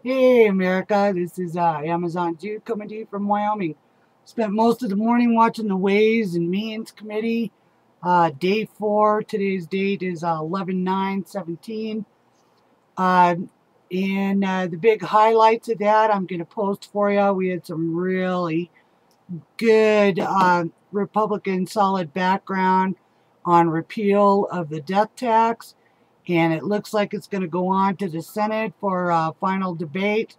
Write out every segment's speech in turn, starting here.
Hey America, this is Amazon Dude coming to you from Wyoming. Spent most of the morning watching the Ways and Means Committee. Day 4, today's date is 11/9/17. And the big highlights of that I'm going to post for you. We had some really good Republican solid background on repeal of the death tax. And it looks like it's going to go on to the Senate for final debate.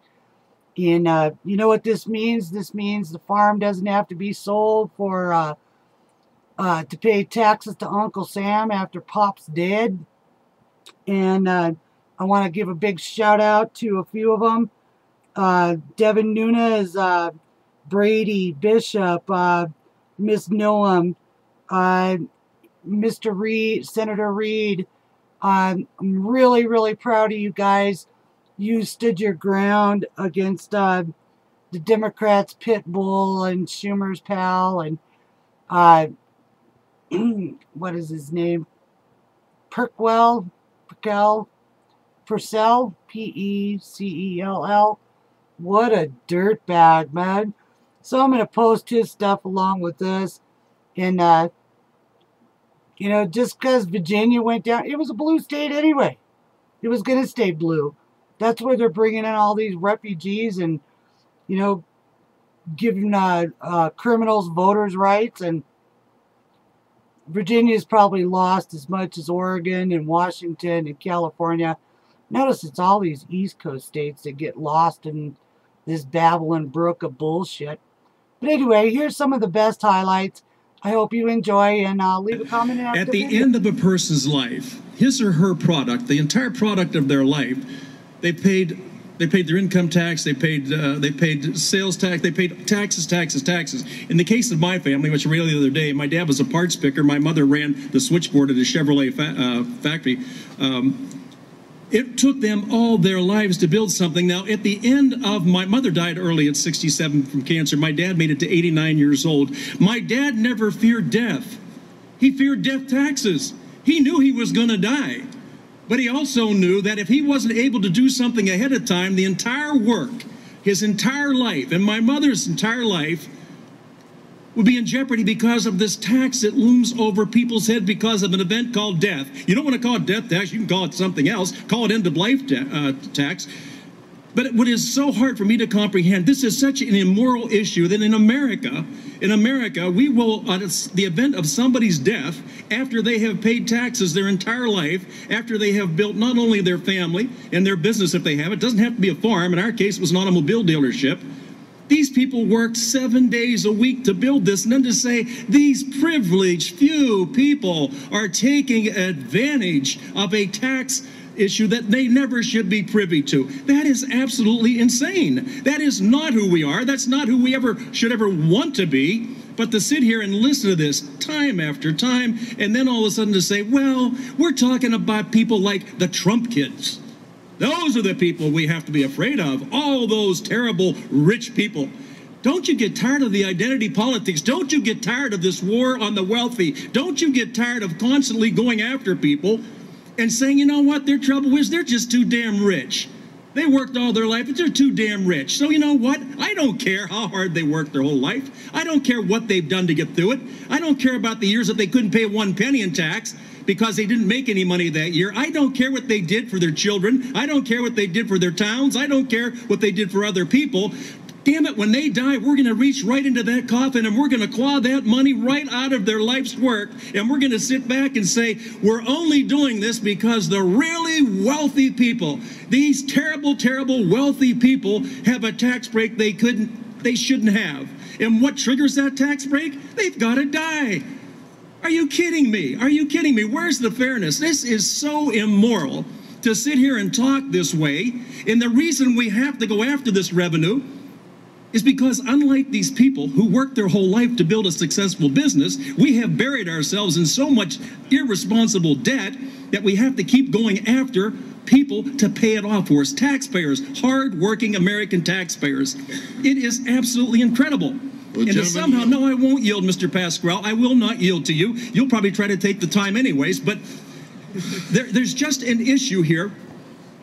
And you know what this means? This means the farm doesn't have to be sold for to pay taxes to Uncle Sam after Pop's dead. And I want to give a big shout out to a few of them. Devin Nunes, Brady Bishop, Miss Noam, Mr. Reed, Senator Reed. I'm really, really proud of you guys. You stood your ground against the Democrats' pit bull and Schumer's pal and what is his name? Purcell, Pecell. What a dirtbag, man. So I'm going to post his stuff along with this. And, you know, just because Virginia went down, it was a blue state anyway. It was going to stay blue. That's where they're bringing in all these refugees and, you know, giving criminals voters' rights. And Virginia's probably lost as much as Oregon and Washington and California. Notice it's all these East Coast states that get lost in this babbling brook of bullshit. But anyway, here's some of the best highlights. I hope you enjoy, and leave a comment after At the end of a person's life, his or her product, the entire product of their life, they paid their income tax, they paid sales tax, they paid taxes. In the case of my family, which I read the other day, my dad was a parts picker, my mother ran the switchboard at a Chevrolet factory. It took them all their lives to build something. Now, at the end of my mother died early at 67 from cancer. My dad made it to 89 years old. My dad never feared death. He feared death taxes. He knew he was going to die. But he also knew that if he wasn't able to do something ahead of time, the entire work, his entire life, and my mother's entire life would be in jeopardy because of this tax that looms over people's head because of an event called death. You don't want to call it death tax. You can call it something else. Call it end-of-life tax. But what is so hard for me to comprehend, this is such an immoral issue that in America, we will, on the event of somebody's death, after they have paid taxes their entire life, after they have built not only their family and their business if they have, it doesn't have to be a farm. In our case, it was an automobile dealership. These people worked 7 days a week to build this, and then to say these privileged few people are taking advantage of a tax issue that they never should be privy to. That is absolutely insane. That is not who we are. That's not who we should ever want to be. But to sit here and listen to this time after time, and then all of a sudden to say, well, we're talking about people like the Trump kids. Those are the people we have to be afraid of. All those terrible rich people. Don't you get tired of the identity politics? Don't you get tired of this war on the wealthy? Don't you get tired of constantly going after people and saying, you know what, their trouble is they're just too damn rich. They worked all their life, but they're too damn rich. So you know what? I don't care how hard they worked their whole life. I don't care what they've done to get through it. I don't care about the years that they couldn't pay 1 penny in tax because they didn't make any money that year. I don't care what they did for their children. I don't care what they did for their towns. I don't care what they did for other people. Damn it, when they die, we're going to reach right into that coffin and we're going to claw that money right out of their life's work. And we're going to sit back and say, we're only doing this because the really wealthy people, these terrible, terrible wealthy people have a tax break they shouldn't have. And what triggers that tax break? They've got to die. Are you kidding me? Are you kidding me? Where's the fairness? This is so immoral to sit here and talk this way. And the reason we have to go after this revenue is because unlike these people who worked their whole life to build a successful business, we have buried ourselves in so much irresponsible debt that we have to keep going after people to pay it off for us. Taxpayers, hard-working American taxpayers. It is absolutely incredible. Well, and somehow, no, I won't yield, Mr. Pascrell. I will not yield to you. You'll probably try to take the time anyways, but there's just an issue here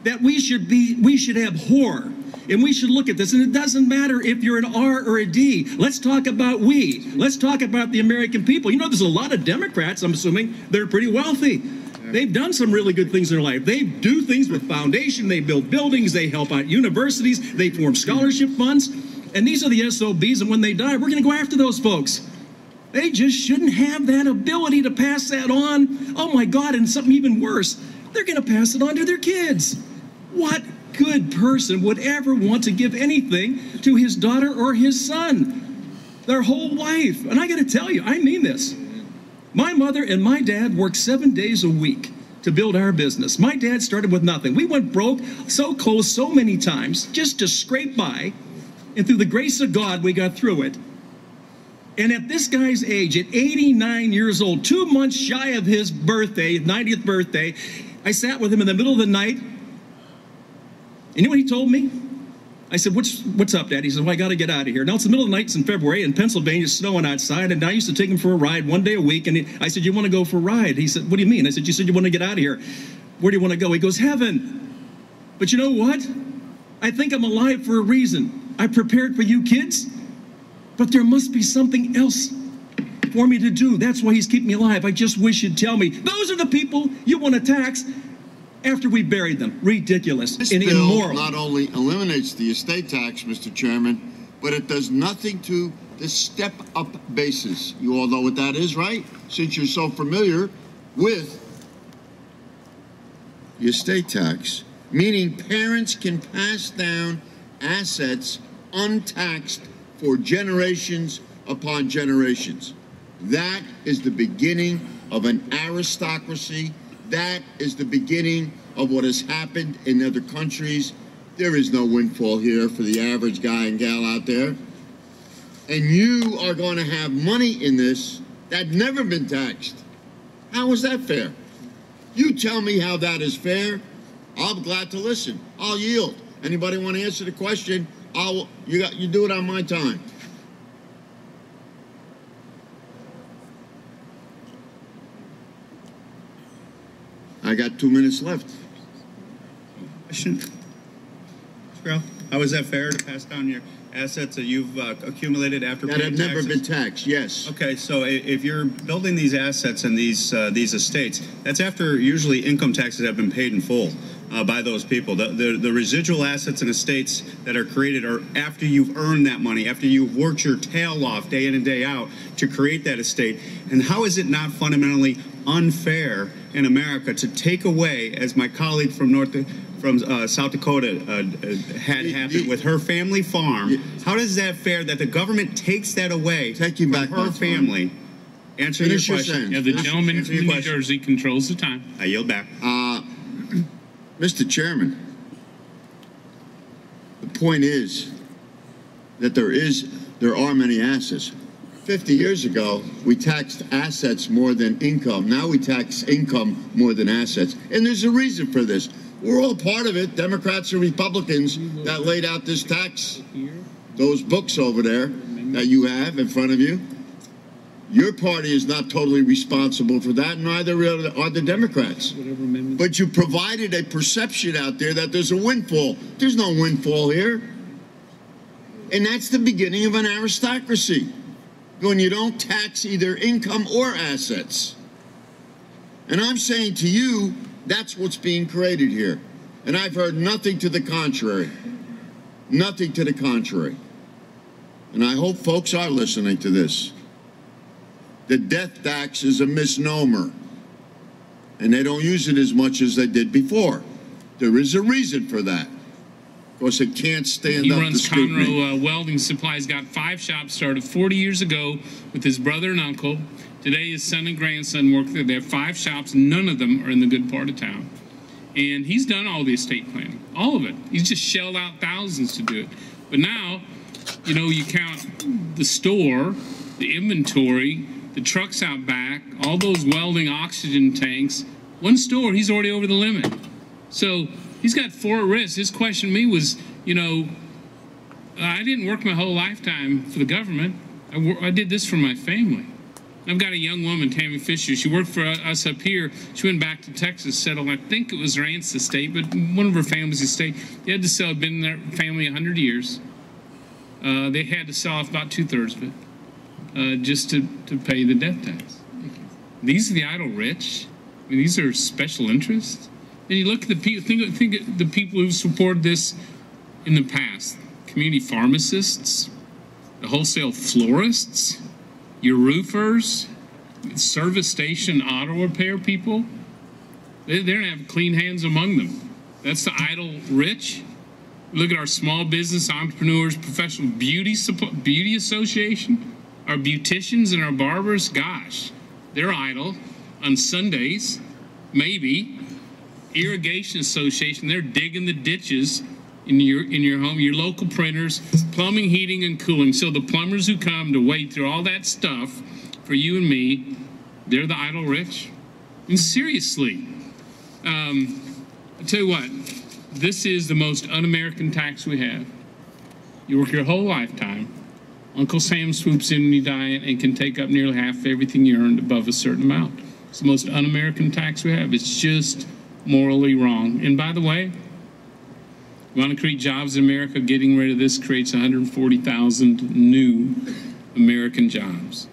that we should abhor. And we should look at this, and it doesn't matter if you're an R or a D. Let's talk about we. Let's talk about the American people. You know, there's a lot of Democrats, I'm assuming, that are pretty wealthy. They've done some really good things in their life. They do things with foundation. They build buildings. They help out universities. They form scholarship funds. And these are the SOBs, and when they die, we're going to go after those folks. They just shouldn't have that ability to pass that on. Oh, my God, and something even worse, they're going to pass it on to their kids. What good person would ever want to give anything to his daughter or his son? Their whole life. And I got to tell you, I mean this. My mother and my dad worked 7 days a week to build our business. My dad started with nothing. We went broke so close so many times just to scrape by. And through the grace of God, we got through it. And at this guy's age, at 89 years old, 2 months shy of his birthday, 90th birthday, I sat with him in the middle of the night. You know what he told me? I said, what's up, Dad? He said, well, I got to get out of here. Now, it's the middle of the night. It's in February. In Pennsylvania, it's snowing outside. And I used to take him for a ride 1 day a week. And I said, you want to go for a ride? He said, what do you mean? I said, you said you want to get out of here. Where do you want to go? He goes, heaven. But you know what? I think I'm alive for a reason. I prepared for you kids. But there must be something else for me to do. That's why he's keeping me alive. I just wish you'd tell me. Those are the people you want to tax after we buried them. Ridiculous and immoral. This bill not only eliminates the estate tax, Mr. Chairman, but it does nothing to the step-up basis. You all know what that is, right? Since you're so familiar with the estate tax, meaning parents can pass down assets untaxed for generations upon generations. That is the beginning of an aristocracy. That is the beginning of what has happened in other countries. There is no windfall here for the average guy and gal out there. And you are going to have money in this that's never been taxed. How is that fair? You tell me how that is fair. I'm glad to listen. I'll yield. Anybody want to answer the question? You do it on my time. I got 2 minutes left. How is that fair to pass down your assets that you've accumulated after paying taxes? That have never been taxed, yes. Okay, so if you're building these assets and these estates, that's after usually income taxes have been paid in full by those people. The residual assets and estates that are created are after you've earned that money, after you've worked your tail off day in and day out to create that estate. And how is it not fundamentally unfair in America to take away, as my colleague from South Dakota had happened with her family farm? How is that fair that the government takes that away from her family? Answer your question. Yeah, the gentleman from New Jersey controls the time. I yield back. Mr. Chairman, the point is that there are many assets. 50 years ago, we taxed assets more than income. Now we tax income more than assets. And there's a reason for this. We're all part of it, Democrats and Republicans, that laid out this tax. Those books over there that you have in front of you. Your party is not totally responsible for that, neither are the Democrats. But you provided a perception out there that there's a windfall. There's no windfall here. And that's the beginning of an aristocracy, when you don't tax either income or assets. And I'm saying to you, that's what's being created here. And I've heard nothing to the contrary. Nothing to the contrary. And I hope folks are listening to this. The death tax is a misnomer. And they don't use it as much as they did before. There is a reason for that. Of course, it can't stand up to scrutiny. He runs Conroe Welding Supplies, got 5 shops, started 40 years ago with his brother and uncle. Today, his son and grandson work there. They have 5 shops. None of them are in the good part of town. And he's done all the estate planning, all of it. He's just shelled out thousands to do it. But now, you know, you count the store, the inventory, the trucks out back, all those welding oxygen tanks. One store, he's already over the limit. So he's got 4 at risk. His question to me was, you know, I didn't work my whole lifetime for the government. I did this for my family. I've got a young woman, Tammy Fisher. She worked for us up here. She went back to Texas, settled. I think it was her aunt's estate, but one of her family's estate. They had to sell. Been in their family 100 years. They had to sell off about 2/3 of it just to pay the death tax. These are the idle rich. I mean, these are special interests. And you look at the people. Think of the people who supported this in the past: community pharmacists, the wholesale florists, your roofers, service station auto repair people. They don't have clean hands among them. That's the idle rich. Look at our small business entrepreneurs, professional beauty association, our beauticians and our barbers. Gosh, they're idle on Sundays, maybe. Irrigation association, they're digging the ditches in your home. Your local printers, plumbing, heating, and cooling. So the plumbers who come to wade through all that stuff for you and me, they're the idle rich. And seriously, I'll tell you what, this is the most un-American tax we have. You work your whole lifetime. Uncle Sam swoops in when you die and can take up nearly half of everything you earned above a certain amount. It's the most un-American tax we have. It's just morally wrong. And by the way, you want to create jobs in America? Getting rid of this creates 140,000 new American jobs.